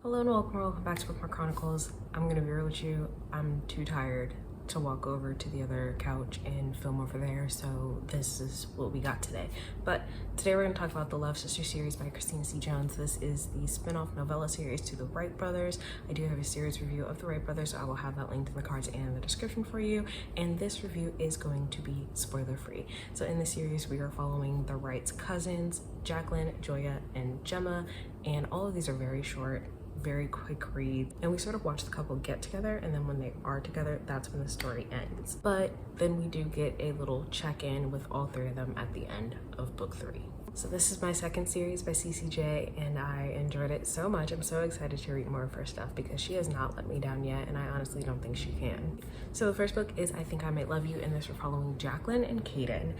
Hello and welcome back to Bookmark Chronicles. I'm gonna be real with you. I'm too tired to walk over to the other couch and film over there, so this is what we got today. But today we're gonna talk about the Love Sister series by Christina C. Jones. This is the spin-off novella series to the Wright brothers. I do have a series review of the Wright brothers, so I will have that linked in the cards and the description for you. And this review is going to be spoiler-free. So in this series, we are following the Wrights' cousins, Jacqueline, Joya, and Gemma, and all of these are very short, very quick read, and we sort of watch the couple get together, and then when they are together, that's when the story ends. But then we do get a little check-in with all three of them at the end of book 3. So this is my second series by CCJ, and I enjoyed it so much. I'm so excited to read more of her stuff because she has not let me down yet, and I honestly don't think she can. So the first book is I Think I Might Love You, and this we're following Jacqueline and Caden.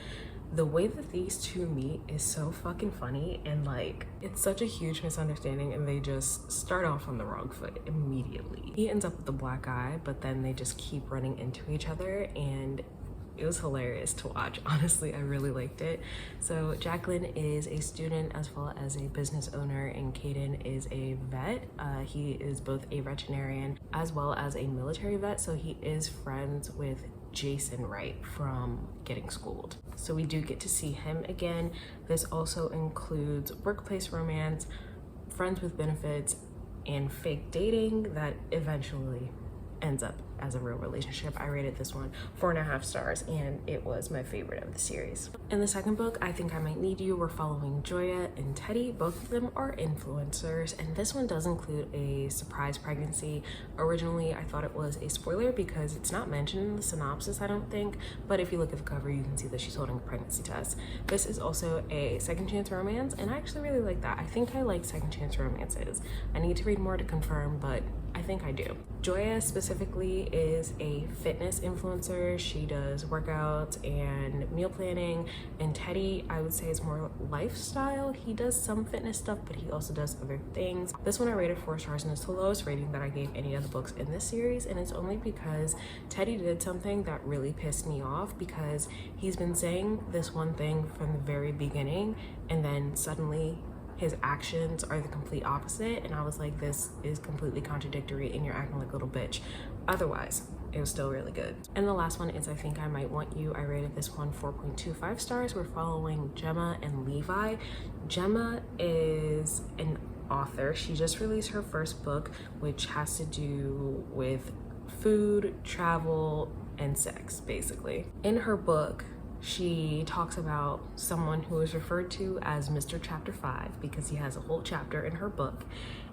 The way that these two meet is so fucking funny, and like, it's such a huge misunderstanding, and they just start off on the wrong foot immediately. He ends up with the black eye, but then they just keep running into each other, and it was hilarious to watch. Honestly, I really liked it. So Jacqueline is a student as well as a business owner, and Caden is a vet. He is both a veterinarian as well as a military vet, so he is friends with Jason Wright from Getting Schooled. So we do get to see him again. This also includes workplace romance, friends with benefits, and fake dating that eventually ends up as a real relationship. I rated this one 4.5 stars, and it was my favorite of the series. In the second book, I Think I Might Need You, we're following Joya and Teddy. Both of them are influencers, and this one does include a surprise pregnancy. Originally, I thought it was a spoiler because it's not mentioned in the synopsis, I don't think, but if you look at the cover, you can see that she's holding a pregnancy test. This is also a second chance romance, and I actually really like that. I think I like second chance romances. I need to read more to confirm, but I think I do. Joya specifically is a fitness influencer. She does workouts and meal planning, and Teddy, I would say, is more lifestyle. He does some fitness stuff, but he also does other things. This one I rated 4 stars, and it's the lowest rating that I gave any of the books in this series, and it's only because Teddy did something that really pissed me off, because he's been saying this one thing from the very beginning, and then suddenly his actions are the complete opposite, and I was like, this is completely contradictory and you're acting like a little bitch. Otherwise, it was still really good. And the last one is I Think I Might Want You. I rated this one 4.25 stars. We're following Gemma and Levi. Gemma is an author. She just released her first book, which has to do with food, travel, and sex, basically. In her book, she talks about someone who is referred to as Mr. Chapter 5 because he has a whole chapter in her book.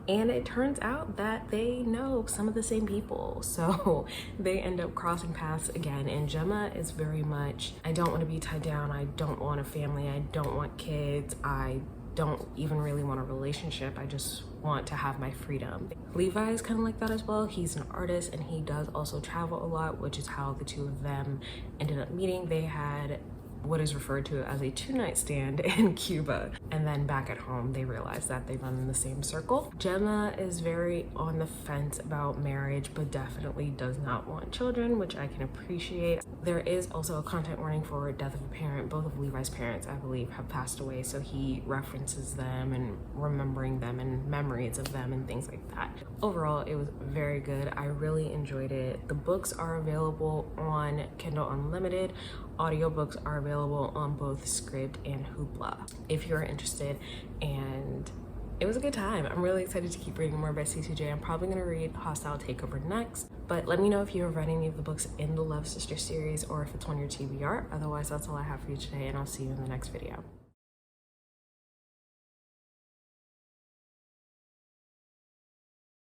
And it turns out that they know some of the same people. So they end up crossing paths again. And Gemma is very much, I don't want to be tied down. I don't want a family. I don't want kids. I don't even really want a relationship. I just want to have my freedom. Levi is kind of like that as well. He's an artist, and he does also travel a lot, which is how the two of them ended up meeting. They had what is referred to as a 2-night stand in Cuba, and then back at home they realized that they run in the same circle. Gemma is very on the fence about marriage, but definitely does not want children, which I can appreciate. There is also a content warning for death of a parent. Both of Levi's parents, I believe, have passed away, so he references them and remembering them and memories of them and things like that. Overall, it was very good. I really enjoyed it. The books are available on Kindle Unlimited. Audiobooks are available on both Scribd and Hoopla if you're interested, and it was a good time. I'm really excited to keep reading more by CCJ. I'm probably gonna read Hostile Takeover next, but let me know if you have read any of the books in the Love Sister series or if it's on your TBR. Otherwise, that's all I have for you today, and I'll see you in the next video.